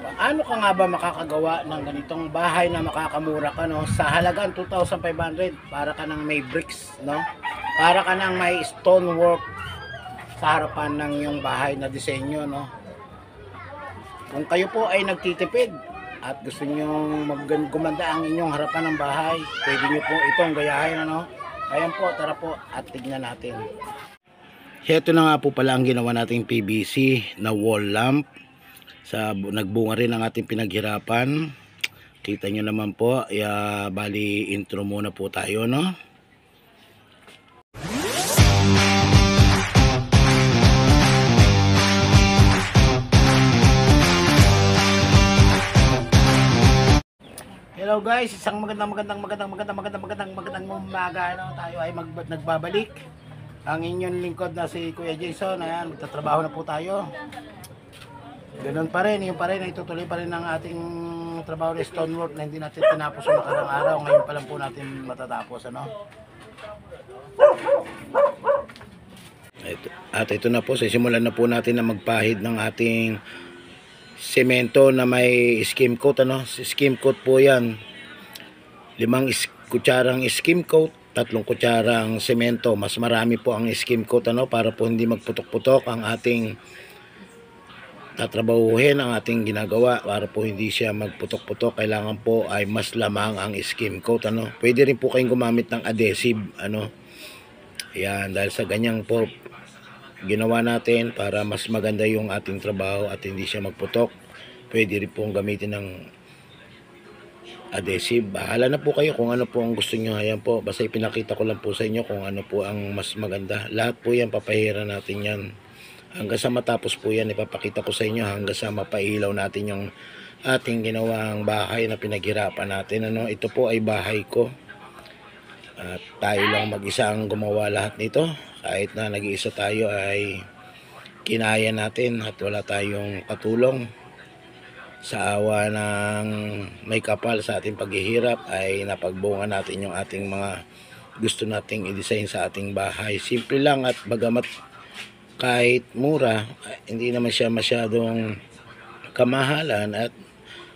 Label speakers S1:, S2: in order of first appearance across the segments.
S1: Paano ka nga ba makakagawa ng ganitong bahay na makakamura ka, no? Sa halagang 2,500, para ka ng may bricks, no? Para ka ng may stonework sa harapan ng iyong bahay na disenyo, no? Kung kayo po ay nagtitipid at gusto nyo gumanda ang inyong harapan ng bahay, pwede nyo po itong gayahin, ano? Ayan po, tara po at tignan natin. Ito na nga po pala ang ginawa nating PVC na wall lamp. Nagbunga rin ang ating pinaghirapan. Kita nyo naman po. Bali intro muna po tayo, no? Hello guys, isang magandang umaga, no? Tayo ay nagbabalik. Ang inyong lingkod na si Kuya Jason. Ayan, magtatrabaho na po tayo. Ganun pa rin, yung pa rin, itutuloy pa rin ang ating trabaho ng stonework na hindi natin tinapos sa nakarang araw. Ngayon pa lang po natin matatapos, ano? At ito na po, sisimulan na po natin na magpahid ng ating semento na may skim coat, ano? Skim coat po yan. 5 kutsarang skim coat, 3 kutsarang semento. Mas marami po ang skim coat, ano? Para po hindi magputok-putok ang ating tatrabahuhin, ang ating ginagawa. Para po hindi siya magputok-putok, kailangan po ay mas lamang ang skim coat, ano? Pwede rin po kayong gumamit ng adhesive, ano? Yan, dahil sa ganyang po ginawa natin para mas maganda yung ating trabaho at hindi siya magputok. Pwede rin pong gamitin ng adhesive. Bahala na po kayo kung ano po ang gusto nyo. Ayan po, basta ipinakita ko lang po sa inyo kung ano po ang mas maganda. Lahat po yan, papahira natin yan. Hanggang sa matapos po yan, ipapakita ko sa inyo hanggang sa mapailaw natin yung ating ginawang bahay na pinaghirapan natin, ano? Ito po ay bahay ko. At tayo lang mag-isa ang gumawa lahat nito. Kahit na nag-iisa tayo ay kinaya natin at wala tayong katulong. Sa awa ng may kapal sa ating paghihirap ay napagbunga natin yung ating mga gusto nating i-design sa ating bahay. Simple lang at bagamat kahit mura, hindi naman siya masyadong kamahalan at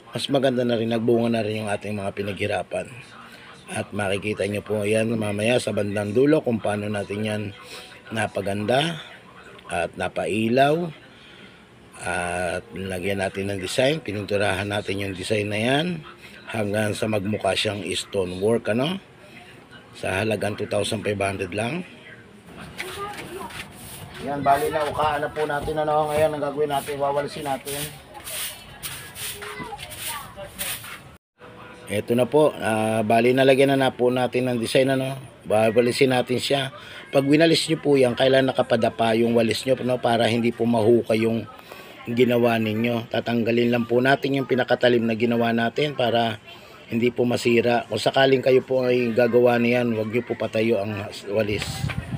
S1: mas maganda na rin, nagbunga na rin yung ating mga pinaghirapan. At makikita nyo po yan mamaya sa bandang dulo kung paano natin yan napaganda at napailaw at lagyan natin ng design, pininturahan natin yung design na yan hanggang sa magmukha siyang stone work, ano? Sa halagang 2,500 lang. Yan, bali na ukaan na po natin, ano? Ngayon ang gagawin natin, wawalisin natin. Ito na po, bali nalagyan na po natin ng design, ano? Wawalisin natin siya. Pag winalis nyo po yan, kailangan nakapadapa yung walis nyo, no? Para hindi po mahukay yung ginawa ninyo. Tatanggalin lang po natin yung pinakatalim na ginawa natin para hindi po masira. Kung sakaling kayo po ay gagawa niyan, huwag nyo po patayo ang walis.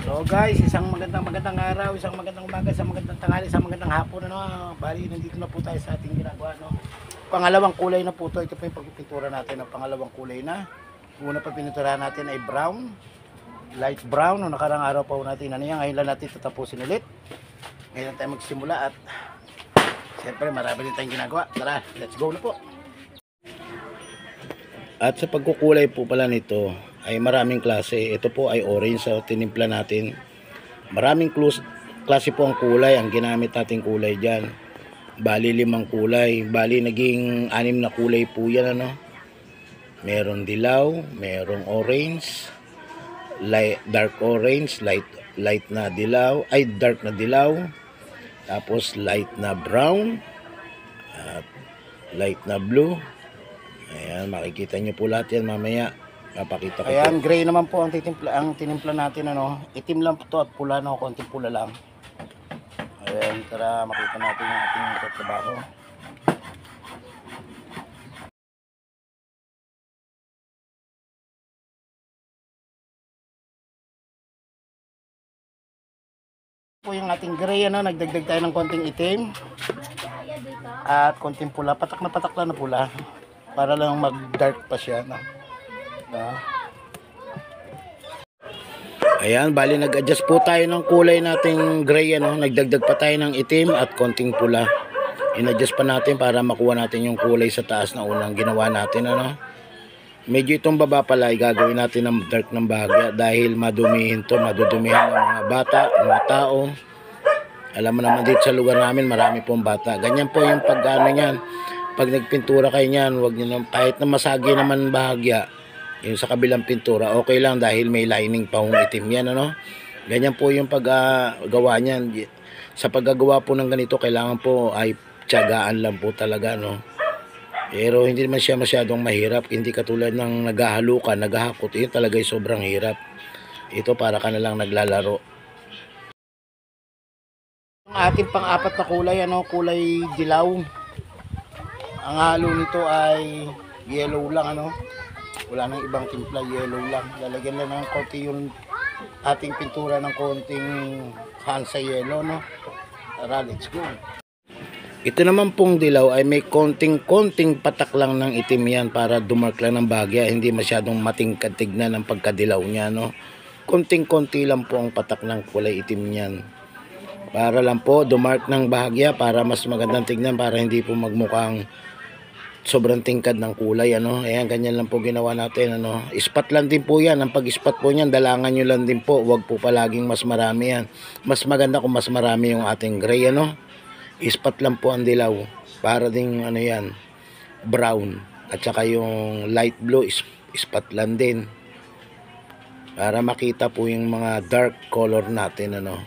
S1: So guys, isang magandang araw, isang magandang umaga, isang magandang tanghali, isang magandang hapon, ano? Bali, nandito na po tayo sa ating ginagawa, no? Pangalawang kulay na po ito. Ito po yung pagpipintura natin ng pangalawang kulay na. Una pa pininturahan natin ay brown, light brown. No, nakarang araw pa po natin, ano yan, ngayon lang natin tatapusin ulit. Ngayon tayo magsimula at siyempre marami din tayong ginagawa. Tara, let's go na po. At sa pagkukulay po pala nito ay maraming klase. Ito po ay orange, so tinimpla natin. Maraming klase po ang kulay, ang ginamit nating kulay dyan. Bali 5 kulay. Bali naging 6 na kulay po yan, ano? Meron dilaw, merong orange, dark orange, light na dilaw, ay dark na dilaw, tapos light na brown, at light na blue. Ayan, makikita nyo po lahat yan mamaya. Papakita ko. Ayan, gray naman po ang tinimpla natin, ano? Itim lang po to at pula, no? Konting pula lang. Ayan, tara makita natin yung ating trabaho. Po yung ating gray, ano? Nagdagdag tayo ng konting itim at konting pula, patak na pula para lang mag dark pa siya, no? Ayan, bali nag-adjust po tayo ng kulay nating gray, ano? Nagdagdag pa tayo ng itim at konting pula. inadjust pa natin para makuha natin yung kulay sa taas na unang ginawa natin, ano. Medyo itong baba pala ay gagawin natin ng dark ng bahagya dahil madumihin to, madudumihan ng mga bata, mga tao. Alam mo naman dito sa lugar namin marami pong bata. Ganyan po yung pag-ano niyan. Pag nagpintura kayo niyan, wag niyo na, kahit na masagi naman bahagya, yung sa kabilang pintura, okay lang dahil may lining pa hong itim yan, ano. Ganyan po yung paggawa niyan. Sa paggagawa po ng ganito, kailangan po ay tiyagaan lang po talaga, no. Pero hindi naman siya masyadong mahirap. Hindi katulad ng naghahalukan, naghahakot. Yun talaga ay sobrang hirap. Ito para ka na lang naglalaro. Ang ating pang-apat na kulay, ano, kulay dilaw. Ang halo nito ay yellow lang, ano. Wala nang ibang timpla, yellow lang. Lalagyan lang ng konti yung ating pintura ng konting hansa yellow, no. Tara, let's go. Ito naman pong dilaw ay may konting patak lang ng itim yan para dumark lang ng bahagya. Hindi masyadong matingkad tignan ang pagkadilaw niya, no. Konting-konti lang po ang patak ng kulay itim niyan. Para lang po dumark ng bahagya para mas magandang tignan, para hindi po magmukhang sobrang tingkad ng kulay, ano. Ayan, ganyan lang po ginawa natin, ano. Ispat lang din po yan. Ang pag-ispat po niyan, dalangan nyo lang din po. Huwag po palaging mas marami yan. Mas maganda kung mas marami yung ating gray, ano. Ispat lang po ang dilaw. Para ding, ano yan, brown. At saka yung light blue, ispat lang din. Para makita po yung mga dark color natin, ano.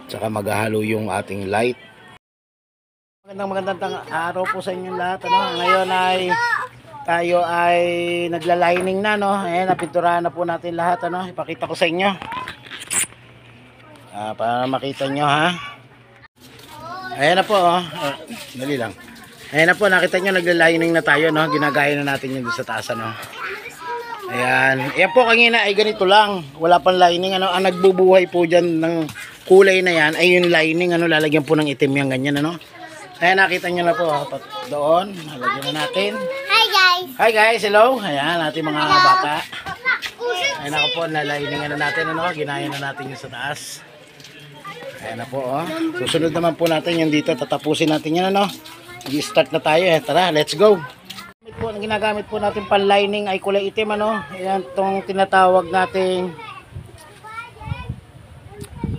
S1: At saka maghahalo yung ating light. Magandang araw po sa inyong lahat, ano. Ngayon ay tayo ay nagla-lining na, no. Ayan, napinturahan na po natin lahat, ano. Ipakita ko sa inyo. Para makita nyo, ha. Ayan na po, oh. Dali lang. Ayan na po, nakita nyo, nagla-lining na tayo, no. Ginagaya na natin yun sa taas, ano. Ayan. Ayan po, kanina ay ganito lang. Wala pang lining, ano. Ang nagbubuhay po dyan ng kulay na yan ay yung lining, ano. Lalagyan po ng itim yan, ganyan, ano. Ayan, nakita nyo na po, doon, nalagyan na natin.
S2: Hi guys!
S1: Hi guys, hello. Ayan, ating mga bata. Ayan ako po, naliningan na natin, ano, ginaya na natin yung sa taas. Ayan na po, oh. Susunod naman po natin yung dito, tatapusin natin yan, ano. I-start na tayo, eh. Tara, let's go. Ang ginagamit po natin pan-lining ay kulay itim, ano. Ayan, itong tinatawag nating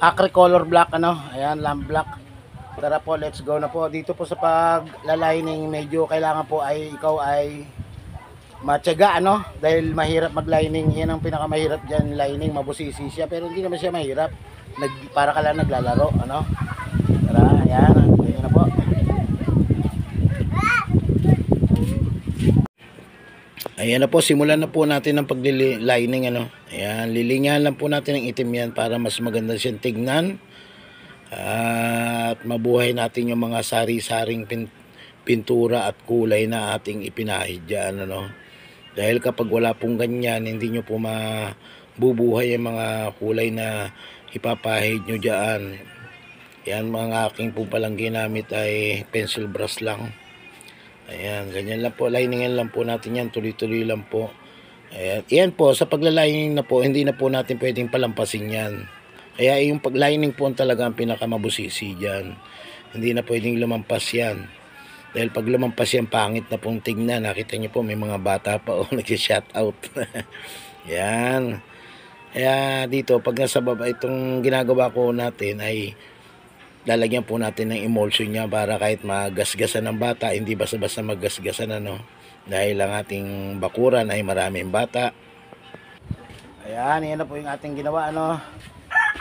S1: acry color black, ano. Ayan, lamp black. Tara po, let's go na po. Dito po sa paglalining, medyo kailangan po ay ikaw ay matyaga, ano, dahil mahirap mag-lining. Yan ang pinakamahirap dyan, lining, mabusisi siya, pero hindi naman siya mahirap. Para ka lang naglalaro, ano. Tara, ayan, ayan na po. Ayan na po, simulan na po natin ang pag-lining, ano. Ayan, lilingahan lang po natin ng itim yan para mas maganda siyang tignan. At mabuhay natin yung mga sari-saring pintura at kulay na ating ipinahid dyan, ano. Dahil kapag wala pong ganyan, hindi nyo po mabubuhay yung mga kulay na ipapahid nyo dyan. Yan, mga aking po palang ginamit ay pencil brush lang. Ayan, ganyan lang po, liningan lang po natin yan, tuloy-tuloy lang po. Ayan, yan po, sa paglalining na po, hindi na po natin pwedeng palampasin yan. Kaya yung paglining po talaga ang pinakamabusisi dyan. Hindi na pwedeng lumampas yan. Dahil pag lumampas yan, pangit na pong tignan. Nakita nyo po, may mga bata pa o nag-shout out. Yan. Kaya dito, pag nasa baba, itong ginagawa ko natin ay lalagyan po natin ng emulsion niya para kahit magasgasan ng bata, hindi basta-basta magasgasan, ano. Dahil ang ating bakuran ay maraming bata. Ayan, yan na po yung ating ginawa, ano.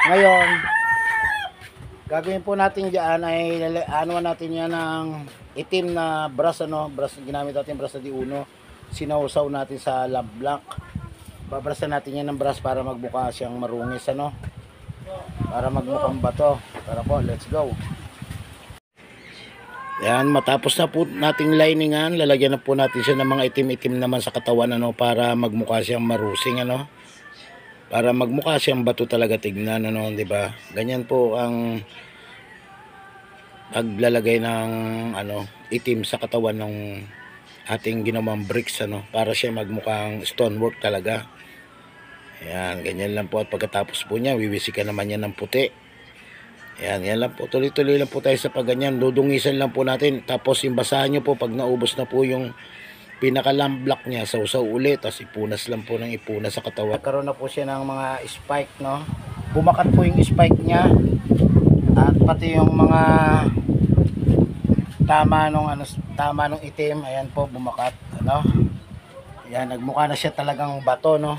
S1: Ngayon, gagawin po natin dyan ay ano natin yan ng itim na brush, ano, brush, ginamit natin brush na D1, sinausaw natin sa lamp black. Babrasan natin yan ng brush para magbuka siyang marungis, ano, para magmukhang bato. Tara po, let's go. Yan, matapos na po nating liningan, lalagyan na po natin siya ng mga itim-itim naman sa katawan, ano, para magmukha siyang marusing, ano. Para magmukha siyang bato talaga tignan, ano, di ba? Ganyan po ang paglalagay ng ano, itim sa katawan ng ating ginawang bricks, ano, para siya magmukhang stonework talaga. Ayan, ganyan lang po. At pagkatapos po niya, wiwisikan naman yan ng puti. Yan lang po. Tuloy-tuloy lang po tayo sa pagganyan. Dudungisan lang po natin. Tapos imbasahan nyo po pag naubos na po yung pinaka-lamblock niya. Sausaw ulit. Tapos ipunas lang po ng ipunas sa katawan. Karoon na po siya ng mga spike, no? Bumakat po yung spike niya. At pati yung mga tama nung itim. Ayan po, bumakat. Ano? Yan, nagmukha na siya talagang bato, no?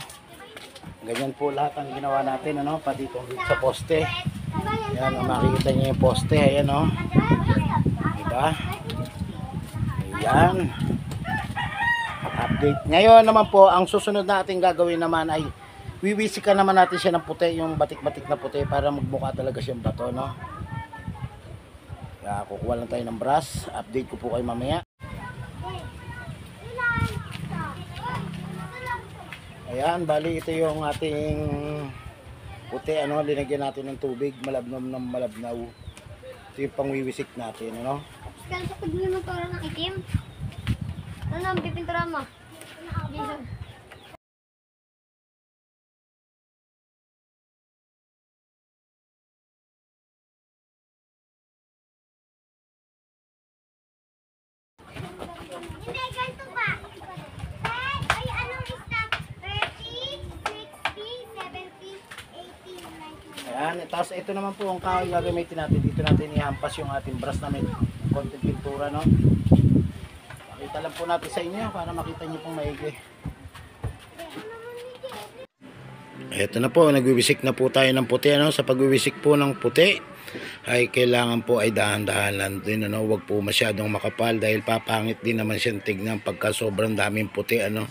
S1: Ganyan po lahat ang ginawa natin, ano? Pati itong sa poste. Ayan, makikita niyo yung poste. Ayan, no? Diba? Ayan. Update. Ngayon naman po, ang susunod natin gagawin naman ay wiwisikan naman natin siya ng puti, yung batik-batik na puti para magmukha talaga siyang bato, no? Kaya kukuha lang tayo ng brush. Update ko po kayo mamaya. Ayan, bali ito yung ating puti, ano, linagyan natin ng tubig, malabnaw ng malabnaw. Ito yung pangwiwisik natin, ano.
S2: Kaya sa pagmili mo to ng itim. Ano ang pipintura mo? Dito. Hindi, ganito ba? Ay, anong isa? 30, 60, 70, 80, 90.
S1: Ayan, tapos ito naman po ang kahoy gagamitin natin. Dito natin ihampas yung ating brush namin. Konting pintura, no. Pakita lang po natin sa inyo para makita nyo pong maigi. Ito na po, nagwiwisik na po tayo ng puti, ano. Sa pagwiwisik po ng puti ay kailangan po ay dahan-dahan lang din, ano. Huwag po masyadong makapal dahil papangit din naman siyang tignan pagka sobrang daming puti, ano.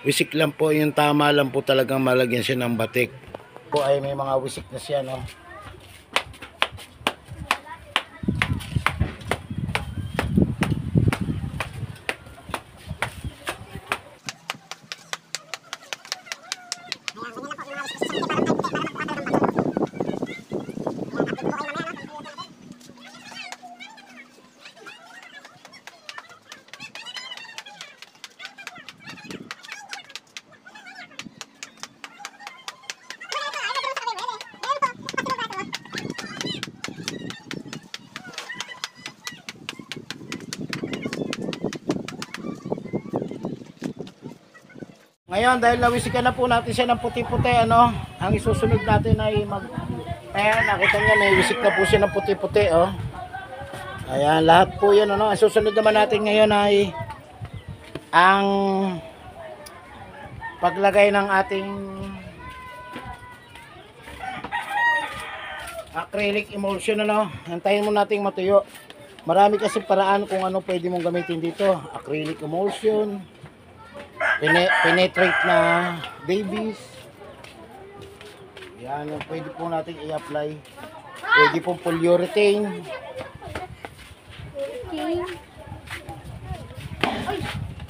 S1: Wisik lang po, yung tama lang po talagang malagyan siya ng batik. Po ay may mga wisik na siya, no. Ngayon, dahil nawisikan na po natin siya ng puti-puti, ano, ang isusunod natin ay ayan, nakita niya, nawisik na po siya ng puti-puti, oh. Ayan, lahat po yan, ano. Ang susunod naman natin ngayon ay ang paglagay ng ating acrylic emulsion, ano. Antayin mo nating matuyo. Marami kasi paraan kung ano pwede mong gamitin dito. Acrylic emulsion, penetrate na babies. Yan, yung pwede po natin i-apply. Pwede pong polyurethane.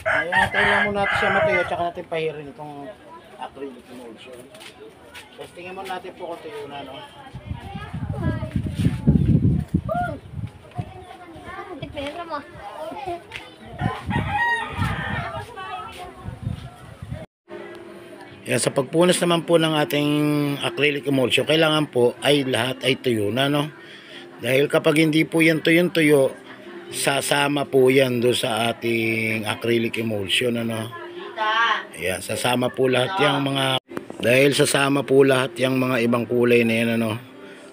S1: Ayan, tayo lang muna natin siya matuyo, tsaka natin pahirin itong acrylic emulsion. Tapos tingnan mo natin po kung tuyo na, no?
S2: Tipera mo.
S1: Yan, sa pagpunas naman po ng ating acrylic emulsion, kailangan po ay lahat ay tuyo na, no? Dahil kapag hindi po yan tuyong-tuyo, sasama po yan doon sa ating acrylic emulsion, ano? Ayan, sasama po lahat yung mga, dahil sasama po lahat yung mga ibang kulay na yan, ano?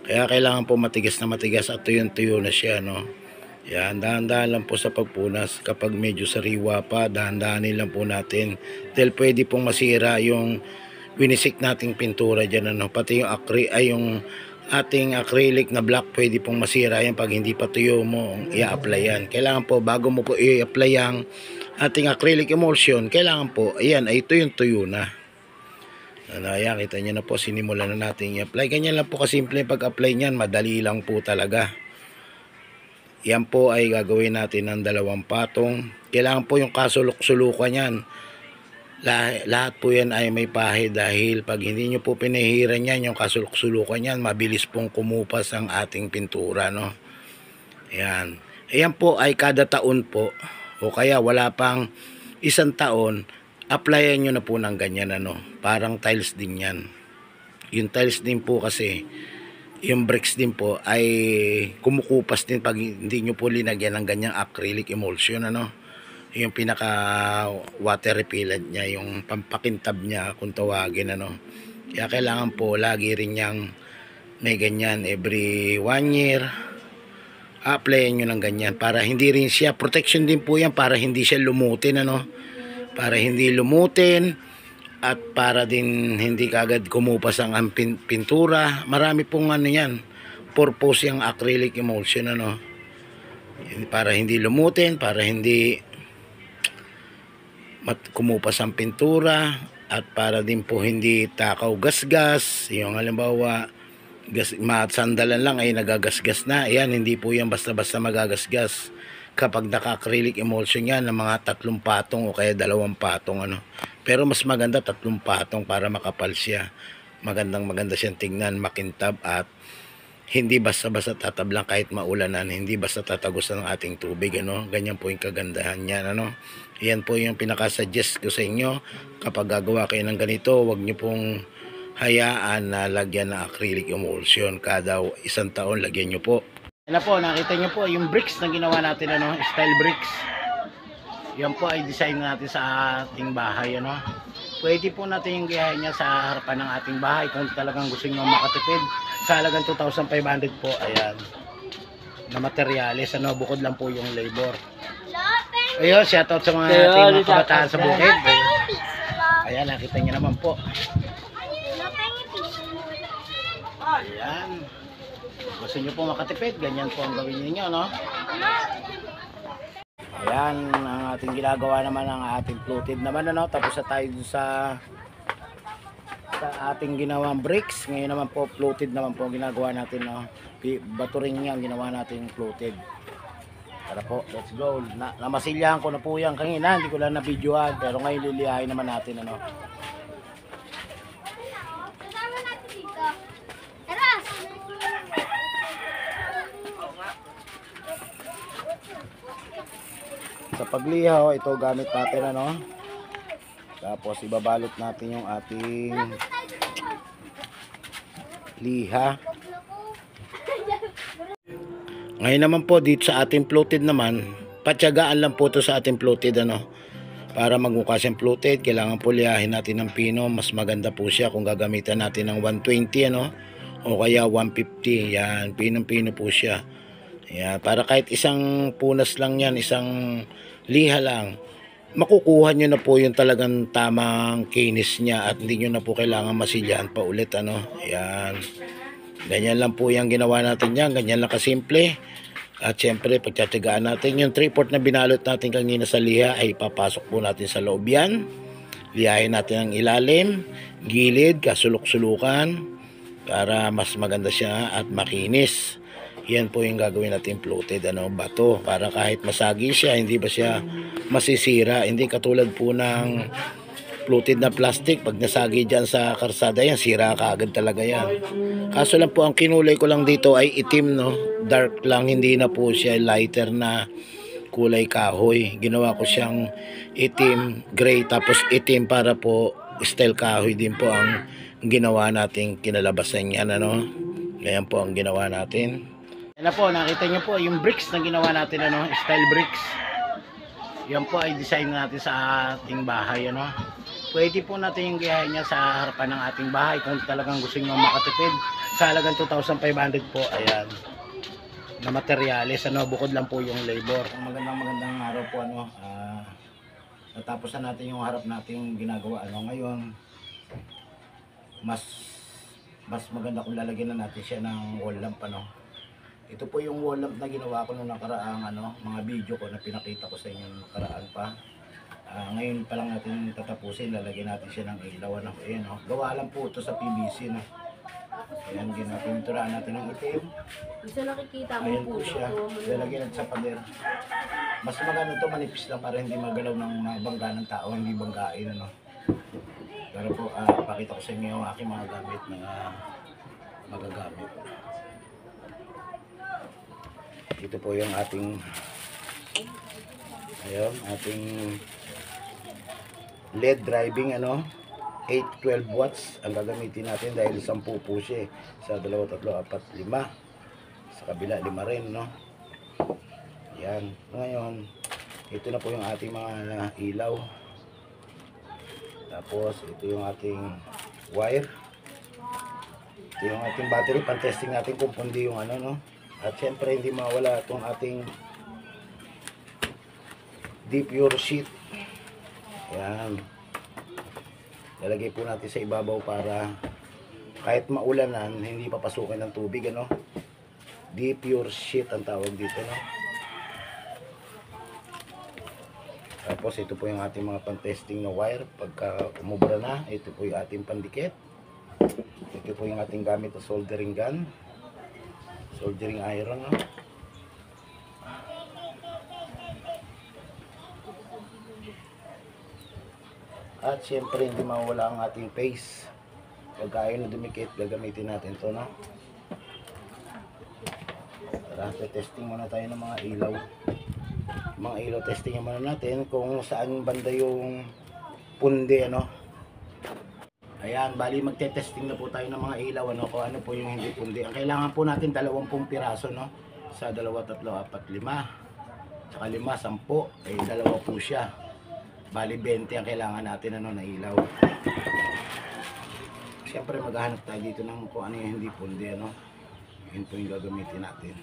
S1: Kaya kailangan po matigas na matigas at tuyong-tuyo na siya, no? Yan, dahan-dahan lang po sa pagpunas. Kapag medyo sariwa pa, dahan-dahanin lang po natin. Dahil pwede pong masira yung winisik nating pintura dyan, ano? Pati yung yung ating acrylic na black, pwede pong masira yan pag hindi pa tuyo mo i-apply yan. Kailangan po, bago mo po i-apply ang ating acrylic emulsion, kailangan po, ayan, ay tuyong-tuyo na. Ayan, kita nyo na po, sinimulan na natin i-apply. Ganyan lang po kasimple pag-apply nyan, madali lang po talaga. Yan po ay gagawin natin ng 2 patong. Kailangan po yung kasulok-sulukan yan. Lahat po yan ay may pahid dahil pag hindi nyo po pinahiran yan, yung kasulok-sulukan yan, mabilis pong kumupas ang ating pintura, no? Ayan. Ayan po ay kada taon po. O kaya wala pang 1 taon, applyan nyo na po ng ganyan, ano? Parang tiles din yan. Yung tiles din po kasi, yung bricks din po ay kumukupas din pag hindi nyo po linagyan ng ganyang acrylic emulsion, ano. Yung pinaka water repellent niya, yung pampakintab niya kung tawagin, ano. Kaya kailangan po lagi rin niyang may ganyan every 1 year. Applyan nyo ng ganyan para hindi rin siya, protection din po yan para hindi siya lumutin, ano. Para hindi lumutin at para din hindi kagad kumupas ang pintura. Marami pong ano yan, purpose yung acrylic emulsion, ano. Para hindi lumutin, para hindi kumupas ang pintura, at para din po hindi takaw gasgas. Yung halimbawa sandalan lang ay nagagasgas na. Ayan, hindi po yan basta-basta magagasgas kapag naka-acrylic emulsion yan ng mga 3 patong o kaya 2 patong, ano. Pero mas maganda 3 patong para makapal siya. Maganda siyang tingnan, makintab, at hindi basta-basta tatablang kahit maulanan, hindi basta tatagusan ng ating tubig, ano. Ganyan po yung kagandahan niyan, ano. Yan po yung pinaka-suggest ko sa inyo. Kapag gagawa kayo ng ganito, wag niyo pong hayaan na lagyan ng acrylic emulsion. Kada 1 taon lagyan nyo po. Yan na po, nakita nyo po yung bricks na ginawa natin, ano, style bricks. Yan po ay design natin sa ating bahay, ano. Pwede po natin yung gayahin niya sa harapan ng ating bahay kung talagang gusto nyo makatipid. Sa halagang 2,500 po, ayan, na materyales, ano, bukod lang po yung labor. Ayun, shoutout sa mga ating mga kabataan sa bukid. Ayan, nakita nyo naman po. Ayan. Gusto nyo po makatipid, ganyan po ang gawin niyo, no? Ayan, ang ating ginagawa naman ng ating fluted naman, ano? Tapos na tayo sa ating ginawang bricks. Ngayon naman po, fluted naman po ang ginagawa natin, no? Bato rin nga ang ginawa natin fluted. Tara po, let's go. Namasilyahan ko na po yan kanina, hindi ko lang na-videoan, pero ngayon liliyahin naman natin, ano? Sa paglihaw, ito gamit natin, ano. Tapos ibabalot natin yung ating liha. Ngayon naman po dito sa ating fluted naman, patyagaan lang po to sa ating fluted, ano. Para magmukha siyang fluted, kailangan po lihahin natin ng pino. Mas maganda po siya kung gagamitan natin ng 120, ano, o kaya 150. Yan, pinong-pino po siya. Yan, para kahit isang punas lang yan, isang liha lang, makukuha nyo na po yung talagang tamang kinis niya at hindi nyo na po kailangan masilyahan pa ulit, ano. Yan, ganyan lang po yung ginawa natin yan, ganyan lang kasimple. At syempre pagtsatsagaan natin yung 3/4 na binalot natin kanina sa liha ay papasok po natin sa loob yan. Lihahin natin ang ilalim, gilid, kasulok-sulukan para mas maganda siya at makinis. Yan po yung gagawin natin fluted, ano, bato, para kahit masagi siya, hindi ba siya masisira. Hindi katulad po ng fluted na plastic, pag nasagi dyan sa karsada yan, sira kaagad talaga yan. Kaso lang po ang kinulay ko lang dito ay itim, no, dark lang, hindi na po siya lighter na kulay kahoy. Ginawa ko siyang itim, gray, tapos itim para po style kahoy din po ang ginawa nating kinalabasan yan, ano. Ganyan po ang ginawa natin. Yan na po, nakita nyo po yung bricks na ginawa natin, ano, style bricks. Yan po ay design natin sa ating bahay, ano. Pwede po natin yung gayahin niya sa harapan ng ating bahay kung talagang gusto nyo makatipid. Sa halagang 2,500 po, ayan, na materyales, ano, bukod lang po yung labor. Magandang araw po, ano. Natapos na natin yung harap nating ginagawa, ano. Ngayon, mas maganda kung lalagyan na natin siya ng wall lamp, ano. Ito po yung wall lamp na ginawa ko nung nakaraang, ano, mga video ko na pinakita ko sa inyo nung nakaraan pa. Ngayon pa lang natin tatapusin, lalagyan natin siya ng ilaw, ano. Ayan, oh. Gawa lang po ito sa PVC, no. Ayan, pinturaan natin ng itim.
S3: Gusto nakikita mo
S1: Ayan
S3: po
S1: po siya, lalagyan natin sa pader. Mas maganda ito, manipis lang para hindi magalaw ng bangga ng tao, hindi banggain, ano. Pero po, pakita ko sa inyo yung aking mga gamit na magagamit. Ito po yung ating, ayun, ating LED driving, ano, 812 watts ang gagamitin natin dahil 10 po siya sa 2, 3, 4, 5 sa kabila 5 rin, no? Yan. Ngayon ito na po yung ating mga ilaw, tapos ito yung ating wire, ito yung ating battery. Pan-testing natin kung pundi yung ano, no? At syempre hindi mawala itong ating D-Pure sheet. Yan, lalagay po natin sa ibabaw para kahit maulanan hindi papasukin ng tubig, ano? D-Pure sheet ang tawag dito, no? Tapos ito po yung ating mga pan-testing na wire. Pagka umubra na, ito po yung ating pandikit. Ito po yung ating gamit na soldering gun, soldering iron, no? At syempre hindi mawala ang ating paste. Pagka ayaw na dumikit, gagamitin natin to, no? Tara, testing muna tayo ng mga ilaw. Mga ilaw, testing muna natin kung saan banda yung pundi, ano? Ayan, bali magte-testing na po tayo ng mga ilaw, ano, kung ano po yung hindi pundi. Ang kailangan po natin 20 piraso, no? Sa 2, 3, 4, 5. Saka 5, 10. Eh, 2 po siya. Bali 20 ang kailangan natin, ano, na ilaw. Siyempre maghahanap tayo dito ng kung ano yung hindi pundi, ano. Yun po yung gagamitin natin.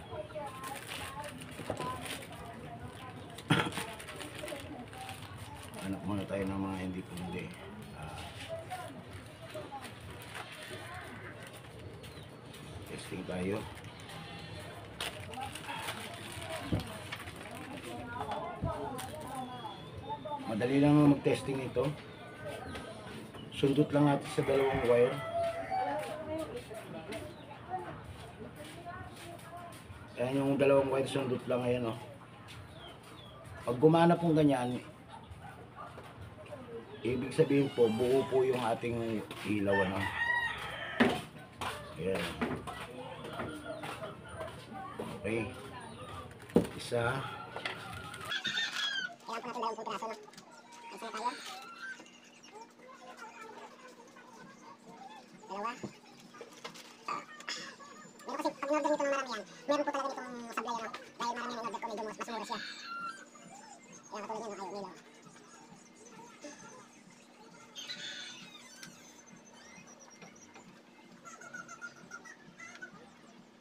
S1: Hanap muna tayo ng mga hindi pundi. Testing tayo. Madali lang mag-testing ito. Sundot lang natin sa 2 wire. Ayan yung 2 wire, sundot lang, ayan, oh. Pag gumana pong ganyan, ibig sabihin po, buo po yung ating ilaw, ano. Ayan. Okay. Isa.
S2: Kailangan po natin 20 piraso, no? Isa tayo. 2. Meron kasi, pag in-order nito ng marami yan, meron po talaga nitong sablay, ano? Dahil marami ang in-order ko, medyo mas mura siya. Kaya katulad yun, ayaw nila.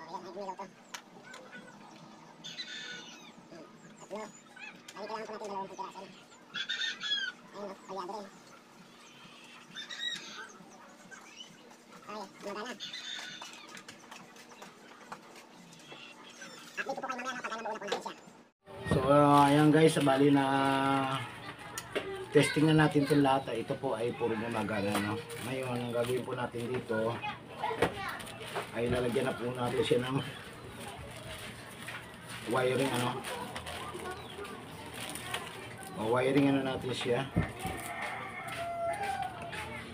S2: Ayan, ayaw nila ito. Tatlo. Bali, kailangan po natin 20 piraso, no? Ayun, palyado rin. Ay, gumagana. Update ko po kayo mamaya, no? Pagka nabuo na po natin siya.
S1: So, ayan guys, bali na testing na natin itong lahat. Ito po ay puro gumagana, no? Ngayon, ang gagawin po natin dito ay lalagyan na po natin siya ng wiring, ano? O, wiring ano natin siya.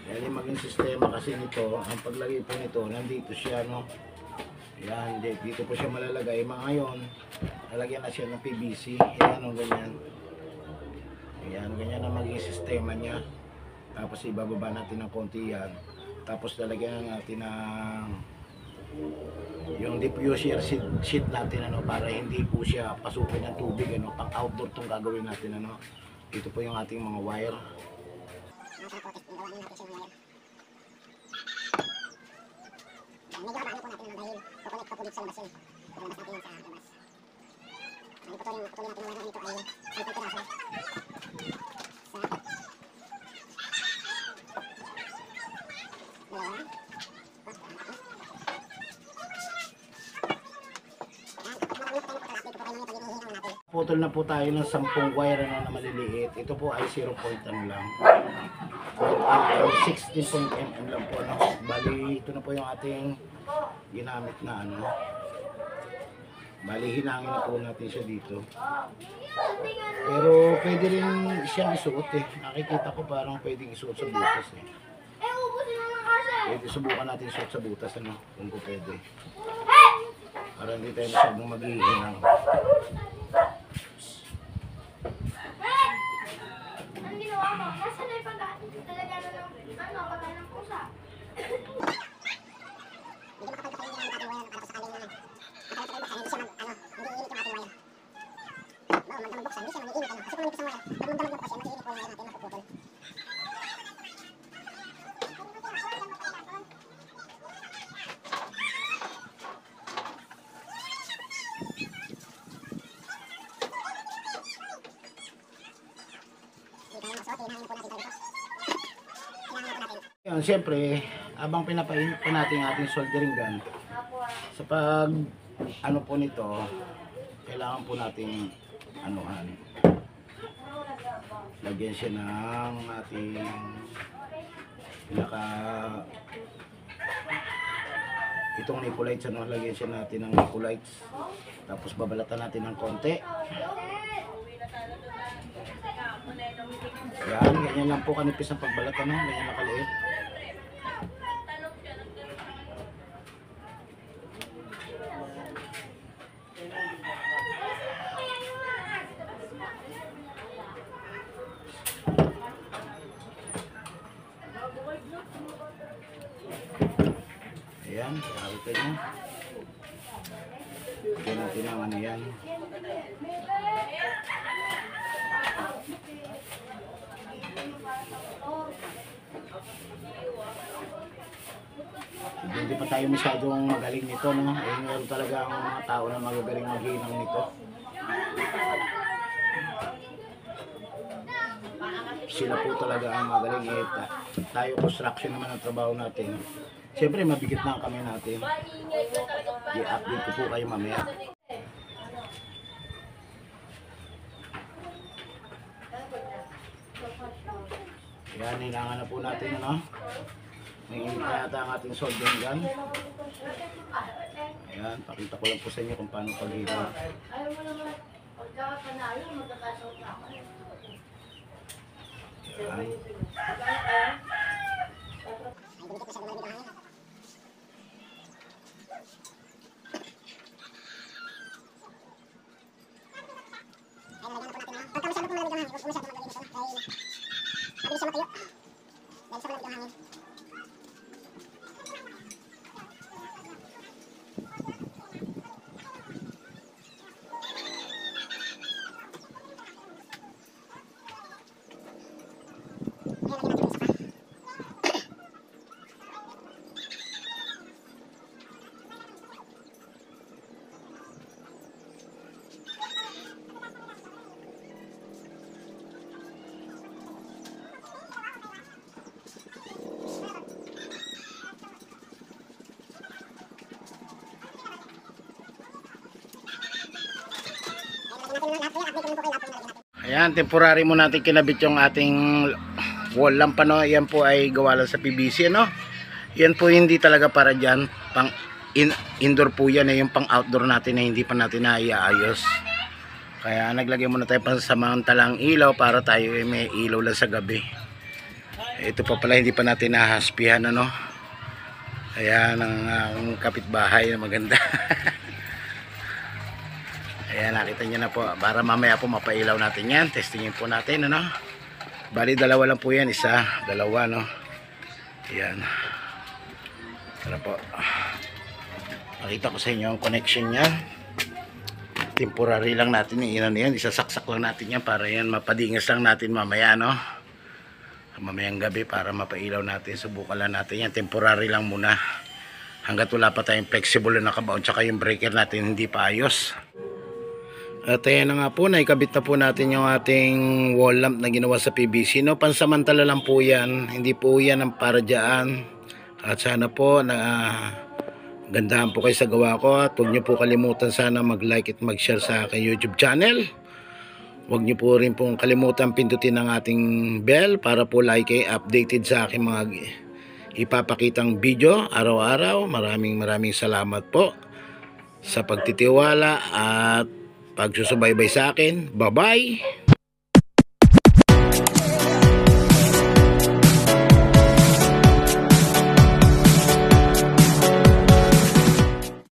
S1: Dahil maging sistema kasi nito, ang paglagay po nito, nandito siya, no? Yan, dito po siya malalagay. Ngayon, lalagyan na siya ng PVC. Yan, o, ganyan. Yan, ganyan ang maging sistema niya. Tapos ibababa natin ng konti yan. Tapos lalagyan natin ng yung diffuser sheet natin, ano, para hindi po siya pasukin ng tubig, ano. Pang outdoor tong gagawin natin, ano. Ito po yung ating mga wire.
S2: Medyo kabaan po natin dahil kukunik pa po dito sa labas yun. Ilabas natin yun sa labas. Ang patuloy natin ang wire dito ay 10 piraso.
S1: Putol na po tayo ng 10 wire, ano, na maliliit. Ito po ay 0. Ano lang. 16.mm lang po, ano. Bali, ito na po yung ating ginamit na, ano. Bali, hinangin na po natin siya dito. Pero pwede rin siyang isuot, eh. Nakikita ko parang pwedeng isuot sa butas, eh. Pwede subukan natin isuot sa butas, ano, kung po pwede. Para hindi tayo masyadong maghihinang.
S2: Ang ginawa mo, nasa na
S1: Yan, siyempre, habang pinapainit po natin ang ating soldering gun, sa pag ano po nito, kailangan po natin anuhan. Lagyan siya ng ating pinaka itong Nipolites, ano, lagyan siya natin ng Nipolites. Tapos babalatan natin ng konti. Yan, ganyan lang po kanipis ang pagbalat, ano, ganyan na kaliit. Ayan, nakita nyo. Lagyan natin ang ano yan. Hindi pa tayo masyadong magaling nito, no? Eh, meron talaga ang mga tao na magagaling maghinang nito. Sila po talaga ang magaling. Eh, tayo construction naman ang trabaho natin. Siyempre mabigat na ang kamay natin. I-update ko po kayo mamaya. Yan, hilangan na po natin, ano? Nanginit na yata ang ating soldering gun. Ayan, pakita ko lang po sa inyo kung paano paghila. Ayan. Ayan, temporary mo natin kinabit yung ating wall lamp, ano. Yan po ay gawa lang sa PVC, no. Yan po hindi talaga para dyan, pang indoor po yan, yung pang outdoor natin na hindi pa natin naiayos. Kaya naglagay muna tayo pansamantalang ilaw para tayo may ilaw lang sa gabi. Ito pa pala hindi pa natin nahaspihan, ano. Ayan ang kapitbahay na maganda. Ayan, nakita nyo na po. Para mamaya po mapailaw natin yan. Testingin po natin, ano. Bali, dalawa lang po yan. Isa, dalawa, no. Ayan. Para po. Makita ko sa inyo ang connection niya. Temporary lang natin yung yan. Isasaksak lang natin yan para yan mapadingas lang natin mamaya, no. Mamayang gabi para mapailaw natin. Subukan lang natin yan. Temporary lang muna. Hanggat wala pa tayong flexible na nakabaon. Tsaka yung breaker natin hindi pa ayos. At ayan na nga po, naikabit na po natin yung ating wall lamp na ginawa sa PVC, no. Pansamantala lang po yan, hindi po yan ang para dyan. At sana po na gandahan po kayo sa gawa ko. At huwag nyo po kalimutan sana mag-like at mag-share sa aking YouTube channel. Huwag nyo po rin pong kalimutan pindutin ang ating bell para po lagi kayo updated sa aking mga ipapakitang video araw-araw. Maraming salamat po sa pagtitiwala at pagsusubaybay sa akin. Bye-bye!